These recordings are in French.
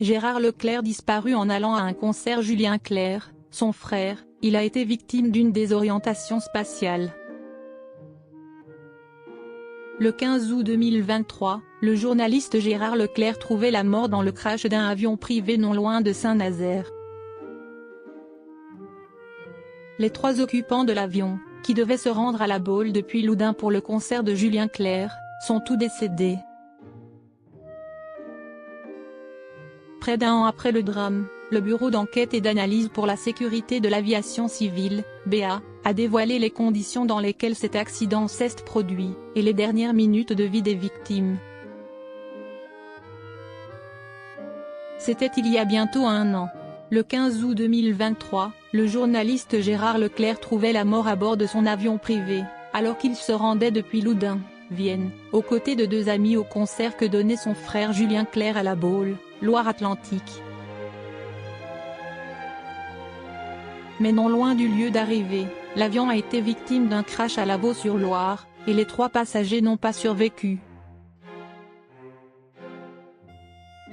Gérard Leclerc disparu en allant à un concert. Julien Clerc, son frère, il a été victime d'une désorientation spatiale. Le 15 août 2023, le journaliste Gérard Leclerc trouvait la mort dans le crash d'un avion privé non loin de Saint-Nazaire. Les 3 occupants de l'avion, qui devaient se rendre à La Baule depuis Loudun pour le concert de Julien Clerc, sont tous décédés. Près d'un an après le drame, le Bureau d'enquête et d'analyse pour la sécurité de l'aviation civile, BA, a dévoilé les conditions dans lesquelles cet accident s'est produit, et les dernières minutes de vie des victimes. C'était il y a bientôt un an. Le 15 août 2023, le journaliste Gérard Leclerc trouvait la mort à bord de son avion privé, alors qu'il se rendait depuis Loudun, Vienne, aux côtés de 2 amis au concert que donnait son frère Julien Clerc à La Baule, Loire-Atlantique. Mais non loin du lieu d'arrivée, l'avion a été victime d'un crash à Lavaux-sur-Loire, et les 3 passagers n'ont pas survécu.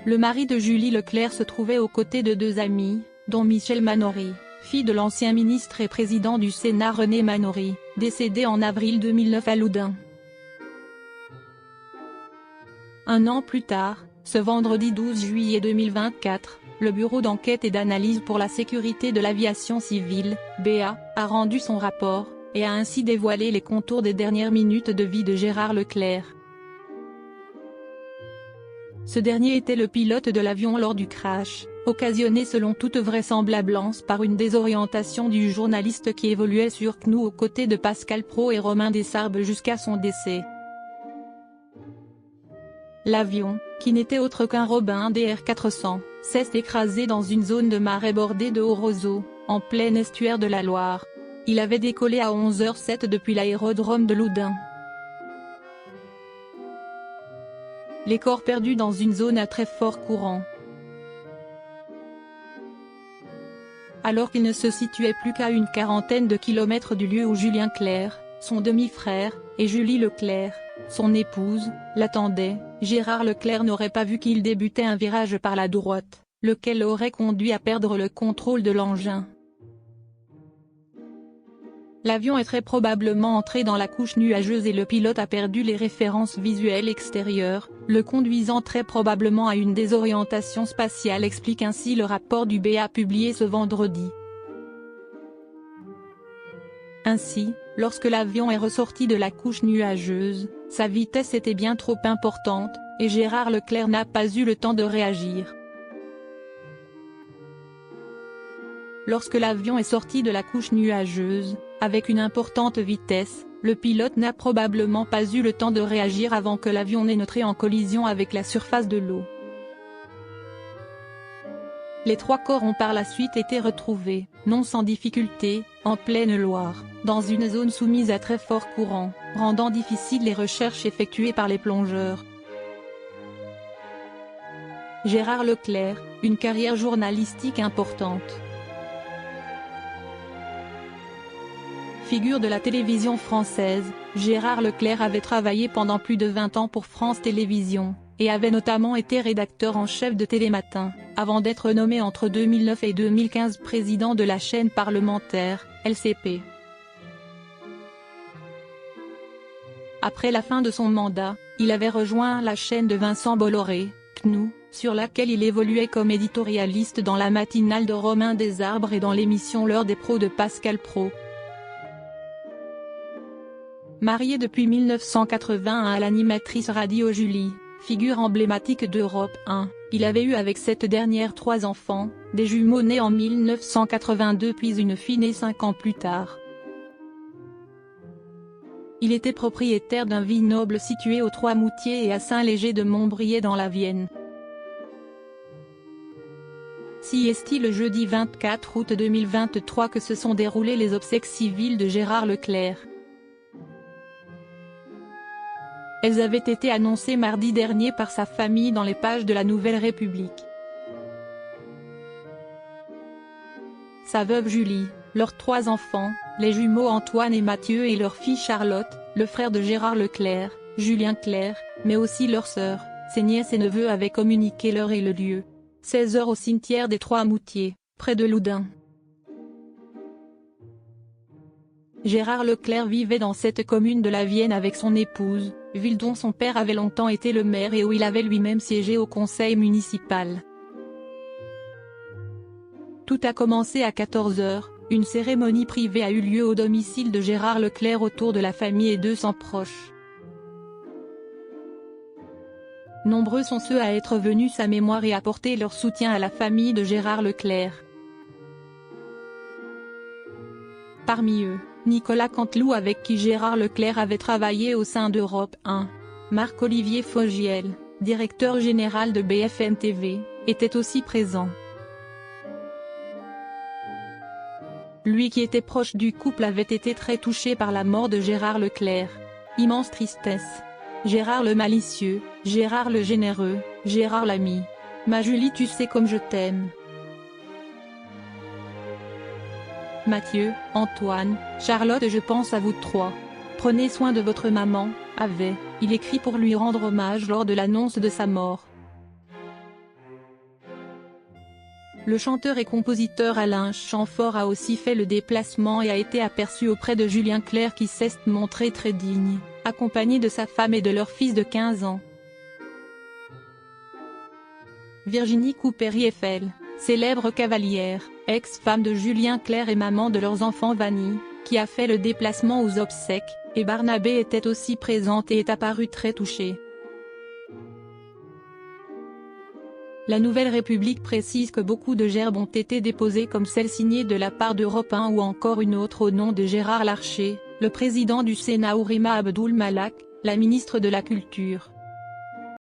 Le mari de Julie Leclerc se trouvait aux côtés de 2 amis, dont Michel Manory, fille de l'ancien ministre et président du Sénat René Manory, décédé en avril 2009 à Loudun. Un an plus tard, ce vendredi 12 juillet 2024, le Bureau d'enquête et d'analyse pour la sécurité de l'aviation civile, BA, a rendu son rapport, et a ainsi dévoilé les contours des dernières minutes de vie de Gérard Leclerc. Ce dernier était le pilote de l'avion lors du crash, occasionné selon toute vraisemblance par une désorientation du journaliste qui évoluait sur CNU aux côtés de Pascal Praud et Romain Desarbes jusqu'à son décès. L'avion, qui n'était autre qu'un Robin DR400, s'est écrasé dans une zone de marais bordée de hauts roseaux, en plein estuaire de la Loire. Il avait décollé à 11h07 depuis l'aérodrome de Loudun. Les corps perdus dans une zone à très fort courant. Alors qu'il ne se situait plus qu'à une quarantaine de kilomètres du lieu où Julien Clerc, son demi-frère, et Julie Leclerc, son épouse, l'attendaient, Gérard Leclerc n'aurait pas vu qu'il débutait un virage par la droite, lequel aurait conduit à perdre le contrôle de l'engin. L'avion est très probablement entré dans la couche nuageuse et le pilote a perdu les références visuelles extérieures, le conduisant très probablement à une désorientation spatiale, explique ainsi le rapport du BA publié ce vendredi. Ainsi, lorsque l'avion est ressorti de la couche nuageuse, sa vitesse était bien trop importante, et Gérard Leclerc n'a pas eu le temps de réagir. Lorsque l'avion est sorti de la couche nuageuse, avec une importante vitesse, le pilote n'a probablement pas eu le temps de réagir avant que l'avion n'ait entré en collision avec la surface de l'eau. Les 3 corps ont par la suite été retrouvés, non sans difficulté, en pleine Loire, dans une zone soumise à très fort courant, rendant difficiles les recherches effectuées par les plongeurs. Gérard Leclerc, une carrière journalistique importante. Figure de la télévision française, Gérard Leclerc avait travaillé pendant plus de 20 ans pour France Télévisions, et avait notamment été rédacteur en chef de Télématin, avant d'être nommé entre 2009 et 2015 président de la chaîne parlementaire, LCP. Après la fin de son mandat, il avait rejoint la chaîne de Vincent Bolloré, CNU, sur laquelle il évoluait comme éditorialiste dans la matinale de Romain Desarbes et dans l'émission L'heure des pros de Pascal Praud. Marié depuis 1981 à l'animatrice radio Julie, figure emblématique d'Europe 1, il avait eu avec cette dernière 3 enfants, des jumeaux nés en 1982 puis une fille née 5 ans plus tard. Il était propriétaire d'un vignoble situé aux Trois-Moutiers et à Saint-Léger de Montbrier dans la Vienne. Si est le jeudi 24 août 2023 que se sont déroulées les obsèques civiles de Gérard Leclerc. Elles avaient été annoncées mardi dernier par sa famille dans les pages de la Nouvelle République. Sa veuve Julie, leurs 3 enfants, les jumeaux Antoine et Mathieu et leur fille Charlotte, le frère de Gérard Leclerc, Julien Clerc, mais aussi leurs sœurs, ses nièces et neveux avaient communiqué l'heure et le lieu. 16 h au cimetière des Trois-Moutiers, près de Loudun. Gérard Leclerc vivait dans cette commune de la Vienne avec son épouse, ville dont son père avait longtemps été le maire et où il avait lui-même siégé au conseil municipal. Tout a commencé à 14 h, une cérémonie privée a eu lieu au domicile de Gérard Leclerc autour de la famille et 200 proches. Nombreux sont ceux à être venus sa mémoire et apporter leur soutien à la famille de Gérard Leclerc. Parmi eux, Nicolas Canteloup avec qui Gérard Leclerc avait travaillé au sein d'Europe 1. Marc-Olivier Fogiel, directeur général de BFM TV, était aussi présent. Lui qui était proche du couple avait été très touché par la mort de Gérard Leclerc. Immense tristesse. Gérard le malicieux, Gérard le généreux, Gérard l'ami. Ma Julie, tu sais comme je t'aime. Mathieu, Antoine, Charlotte, je pense à vous trois. Prenez soin de votre maman, avait-il écrit pour lui rendre hommage lors de l'annonce de sa mort. Le chanteur et compositeur Alain Chamfort a aussi fait le déplacement et a été aperçu auprès de Julien Clerc qui s'est montré très digne, accompagné de sa femme et de leur fils de 15 ans. Virginie Coupéry-Eiffel, célèbre cavalière, ex-femme de Julien Clerc et maman de leurs enfants Vanny, qui a fait le déplacement aux obsèques, et Barnabé était aussi présente et est apparue très touchée. La Nouvelle République précise que beaucoup de gerbes ont été déposées comme celle signée de la part d'Europe 1 ou encore une autre au nom de Gérard Larcher, le président du Sénat ou Rima Abdul Malak, la ministre de la Culture.